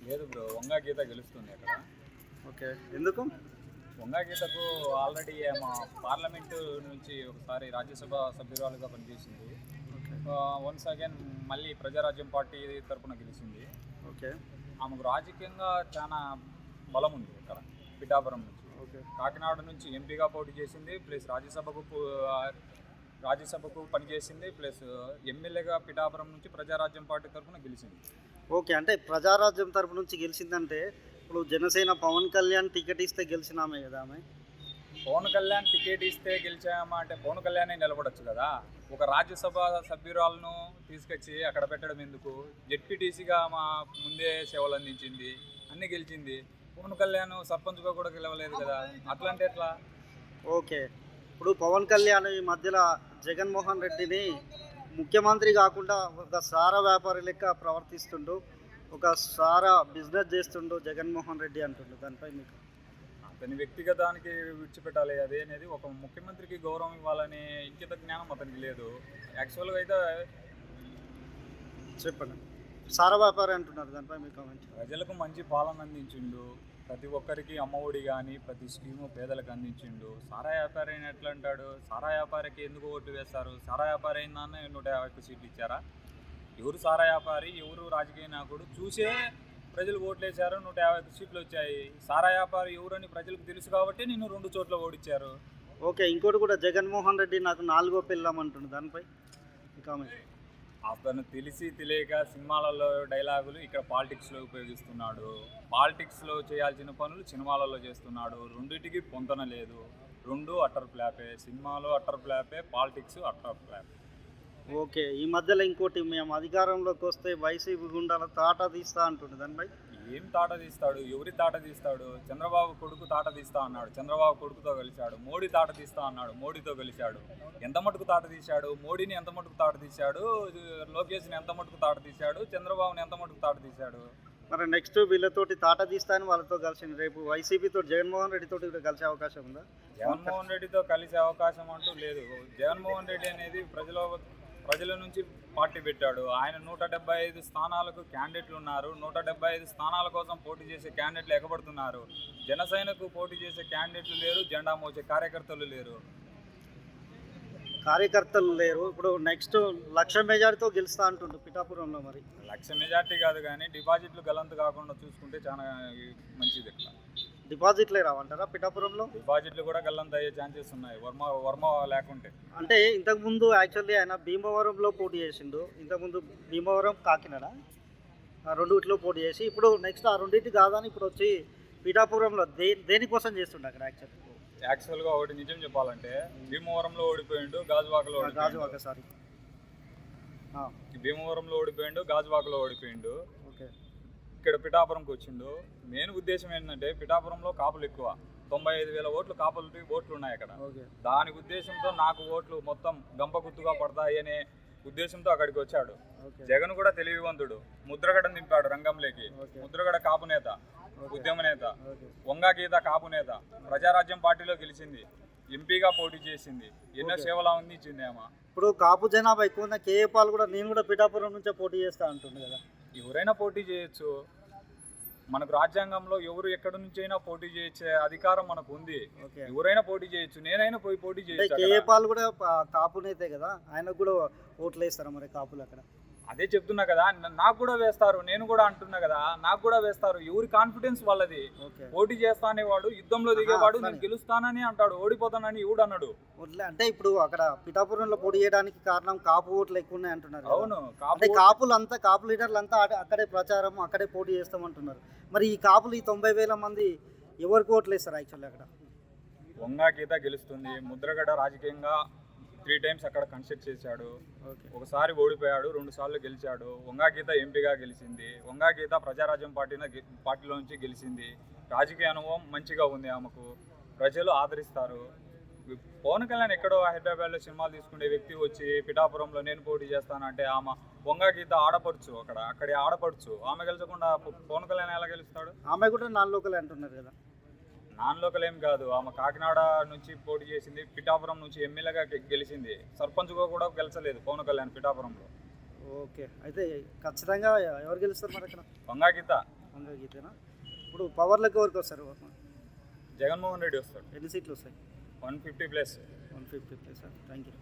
లేదు బ్రో, వంగా గీత గెలుస్తుంది అక్కడ. ఓకే, ఎందుకు? వంగా గీతకు ఆల్రెడీ మా పార్లమెంటు నుంచి ఒకసారి రాజ్యసభ సభ్యురాలుగా పనిచేసింది. ఓకే. వన్స్ అగైన్ మళ్ళీ ప్రజారాజ్యం పార్టీ తరపున గెలిచింది. ఓకే. ఆమెకు రాజకీయంగా చాలా బలం ఉంది ఇక్కడ పిఠాపురం నుంచి. ఓకే. కాకినాడ నుంచి ఎంపీగా పోటీ చేసింది, ప్లస్ రాజ్యసభకు పనిచేసింది, ప్లస్ ఎమ్మెల్యేగా పిఠాపురం నుంచి ప్రజారాజ్యం పార్టీ తరఫున గెలిచింది. ఓకే, అంటే ప్రజారాజ్యం తరపు నుంచి గెలిచిందంటే ఇప్పుడు జనసేన పవన్ కళ్యాణ్ టికెట్ ఇస్తే గెలిచినామే కదా ఆమె. పవన్ కళ్యాణ్ టికెట్ ఇస్తే గెలిచామా అంటే పవన్ కళ్యాణే నిలబడచ్చు కదా. ఒక రాజ్యసభ సభ్యురాలను తీసుకొచ్చి అక్కడ పెట్టడం ఎందుకు? జెడ్పీటీసీగా మా ముందే సేవలు అందించింది, అన్నీ గెలిచింది. పవన్ కళ్యాణ్ సర్పంచ్గా కూడా గెలవలేదు కదా, అట్లా అంటే ఎట్లా? ఓకే, ఇప్పుడు పవన్ కళ్యాణ్ ఈ మధ్యలో జగన్మోహన్ రెడ్డిని ముఖ్యమంత్రి కాకుండా ఒక సారా వ్యాపారి లెక్క ప్రవర్తిస్తుండు, ఒక సారా బిజినెస్ చేస్తుండు జగన్మోహన్ రెడ్డి అంటుండు. దానిపై మీకు? అతని వ్యక్తిగతానికి విడిచిపెట్టాలి. అదే అనేది ఒక ముఖ్యమంత్రికి గౌరవం ఇవ్వాలనే ఇంకిత జ్ఞానం అతనికి లేదు. యాక్చువల్గా అయితే చెప్పండి. సారా వ్యాపారి అంటున్నారు, దానిపై మీ కామెంట్? ప్రజలకు మంచి పాలన అందించిండు, ప్రతి ఒక్కరికి అమ్మఒడి కానీ ప్రతి స్కీము పేదలకు అందించిండు. సారా వ్యాపారి అయిన ఎట్లా అంటాడు? సారా వ్యాపారికి ఎందుకు ఓట్లు వేస్తారు? సారా వ్యాపారి అయిందాన్ని 150 సీట్లు ఇచ్చారా? ఎవరు సారా వ్యాపారి, ఎవరు రాజకీయ నాయకుడు చూసే ప్రజలు ఓట్లు వేశారు, 150 సీట్లు వచ్చాయి. సారా వ్యాపారి ఎవరని ప్రజలకు తెలుసు కాబట్టి నిన్ను 2 చోట్ల ఓడిచ్చారు. ఓకే, ఇంకోటి కూడా జగన్మోహన్ రెడ్డి నాకు 4వ పెళ్ళామంటుండు, దానిపై మీ కామెంట్? అతను తెలిసి తెలియక సినిమాలలో డైలాగులు ఇక్కడ పాలిటిక్స్లో ఉపయోగిస్తున్నాడు. పాలిటిక్స్లో చేయాల్సిన పనులు సినిమాలలో చేస్తున్నాడు. రెండింటికి పొంతన లేదు, రెండు అట్టర్ ఫ్లాపే. సినిమాలో అట్టర్ ఫ్లాపే, పాలిటిక్స్ అట్టర్ ఫ్లాపే. ఓకే, ఈ మధ్యలో ఇంకోటి, మేము అధికారంలోకి వస్తే వైసీపీ గుండాల తాట తీస్తా అంటుండే, దానిపై? ఏం తాట తీస్తాడు? ఎవరి తాట తీస్తాడు? చంద్రబాబు కొడుకు తాట తీస్తా అన్నాడు, చంద్రబాబు కొడుకుతో కలిశాడు. మోడీ తాట తీస్తా అన్నాడు, మోడీతో కలిశాడు. ఎంత మటుకు తాట తీశాడు? మోడీని ఎంత మటుకు తాట తీశాడు? లోకేష్ని ఎంత మటుకు తాట తీశాడు? చంద్రబాబుని ఎంత మటుకు తాట తీశాడు? మరి నెక్స్ట్ వీళ్ళతోటి తాట తీస్తా అని వాళ్ళతో కలిసి రేపు వైసీపీతో జగన్మోహన్ రెడ్డితో కూడా కలిసే అవకాశం ఉందా? జగన్మోహన్ రెడ్డితో కలిసే అవకాశం అంటూ లేదు. జగన్మోహన్ రెడ్డి అనేది ప్రజల నుంచి పార్టీ పెట్టాడు. ఆయన 175 స్థానాలకు క్యాండిడేట్లు ఉన్నారు. 175 స్థానాల కోసం పోటీ చేసే క్యాండిడేట్లు ఎగబడుతున్నారు. జనసేనకు పోటీ చేసే క్యాండిడేట్లు లేరు, జెండా మోసే కార్యకర్తలు లేరు. ఇప్పుడు నెక్స్ట్ 1,00,000 మెజార్టీతో గెలుస్తా అంటుండు పిఠాపురంలో. మరి 1,00,000 మెజార్టీ కాదు కానీ డిపాజిట్లు గలంతు కాకుండా చూసుకుంటే చాలా మంచిది. ఇట్లా డిపాజిట్లే రావంటారా పిఠాపురంలో? డిపాజిట్లు కూడా గల్లంత అయ్యే ఛాన్సెస్ ఉన్నాయి వర్మ లేకుంటే. అంటే ఇంతకుముందు యాక్చువల్లీ ఆయన భీమవరంలో పోటీ చేసిండు, ఇంతకుముందు భీమవరం కాకినాడ ఆ రెండింటిలో పోటీ చేసి ఇప్పుడు నెక్స్ట్ ఆ రెండింటి కాదని ఇప్పుడు వచ్చి పిఠాపురంలో దేనికోసం చేస్తుండే అక్కడ? యాక్చువల్గా ఒకటి నిజం చెప్పాలంటే భీమవరంలో ఓడిపోయిండు, గాజువాకలో భీమవరంలో ఓడిపోయిండు, గాజువాకలో ఓడిపోయిండు. ఓకే, ఇక్కడ పిఠాపురంకి వచ్చిండు. మెయిన్ ఉద్దేశం ఏంటంటే పిఠాపురంలో కాపులు ఎక్కువ, 95,000 ఓట్లు ఉన్నాయి అక్కడ. దాని ఉద్దేశంతో నాకు ఓట్లు మొత్తం గంపగుత్తుగా పడతాయి అనే ఉద్దేశంతో అక్కడికి వచ్చాడు. జగన్ కూడా తెలివివంతుడు, ముద్రగడ నింపాడు రంగంలోకి. ముద్రగడ కాపు నేత, ఉద్యమ నేత. వంగా గీత కాపు నేత, ప్రజారాజ్యం పార్టీలో గెలిచింది, ఎంపీగా పోటీ చేసింది, ఎన్నో సేవలు అందించింది ఆమె. ఇప్పుడు కాపు జనాభా ఎక్కువ ఉన్న కేఏ పాల్ కూడా నేను కూడా పిఠాపురం నుంచే పోటీ చేస్తా అంటుంది కదా. ఎవరైనా పోటీ చేయొచ్చు, మనకు రాజ్యాంగంలో ఎవరు ఎక్కడి నుంచైనా పోటీ చేసే అధికారం మనకు ఉంది. ఎవరైనా పోటీ చేయొచ్చు, నేనైనా పోటీ చేయొచ్చు. కేఏ పాల్ కూడా కాపు నేతే కదా, ఆయనకు కూడా ఓట్లు వేస్తారా మరి కాపులు అక్కడ? అదే చెప్తున్నా కదా, నాకు కూడా వేస్తారు, నేను కూడా అంటున్నా కదా, నాకు కూడా వేస్తారు. ఎవరి కాన్ఫిడెన్స్ వాళ్ళది. పోటీ చేస్తా అనేవాడు యుద్ధంలో దిగేవాడు నేను గెలుస్తానని అంటాడు, ఓడిపోతానని ఎవడు అన్నాడు? అంటే ఇప్పుడు అక్కడ పిఠాపురంలో పోటీ చేయడానికి కారణం కాపు ఓట్లు ఎక్కువ ఉన్నాయి అంటున్నారు. అవును, కాపు లీడర్లు అంతా అక్కడే ప్రచారం, అక్కడే పోటీ చేస్తామంటున్నారు. మరి ఈ కాపులు ఈ 90,000 మంది ఎవరికి ఓట్లు వేస్తారు యాక్చువల్లీ అక్కడ? వంగా గీత గెలుస్తుంది. ముద్రగడ రాజకీయంగా 3 టైమ్స్ అక్కడ కన్స్ట్రక్ట్ చేశాడు. ఒకసారి ఓడిపోయాడు, 2 సార్లు గెలిచాడు. వంగా గీత ఎంపీగా గెలిచింది. వంగా గీత ప్రజారాజ్యం పార్టీలో నుంచి గెలిచింది. రాజకీయ అనుభవం మంచిగా ఉంది ఆమెకు, ప్రజలు ఆదరిస్తారు. పవన్ కళ్యాణ్ ఎక్కడో హైదరాబాద్లో సినిమాలు తీసుకునే వ్యక్తి వచ్చి పిఠాపురంలో నేను పోటీ చేస్తానంటే ఆమె వంగా గీత ఆడపడుచు, అక్కడే ఆడపడుచు. ఆమె గెలిచకుండా పవన్ కళ్యాణ్ ఎలా గెలుస్తాడు? ఆమె కూడా నాన్ లోకల్ అంటున్నారు కదా. నాన్ లోకల్ ఏం కాదు, ఆమె కాకినాడ నుంచి పోటీ చేసింది, పిఠాపురం నుంచి ఎమ్మెల్యేగా గెలిచింది. సర్పంచ్గా కూడా గెలిచలేదు పవన్ కళ్యాణ్ పిఠాపురంలో. ఓకే, అయితే ఖచ్చితంగా ఎవరు గెలుస్తారు మరి అక్కడ? వంగా గీత. వంగ గీతేనా? ఇప్పుడు పవర్లోకి ఎవరికి వస్తారు? జగన్మోహన్ రెడ్డి వస్తాడు. ఎన్ని సీట్లు వస్తాయి? 150+. 150 ప్లస్. Thank you.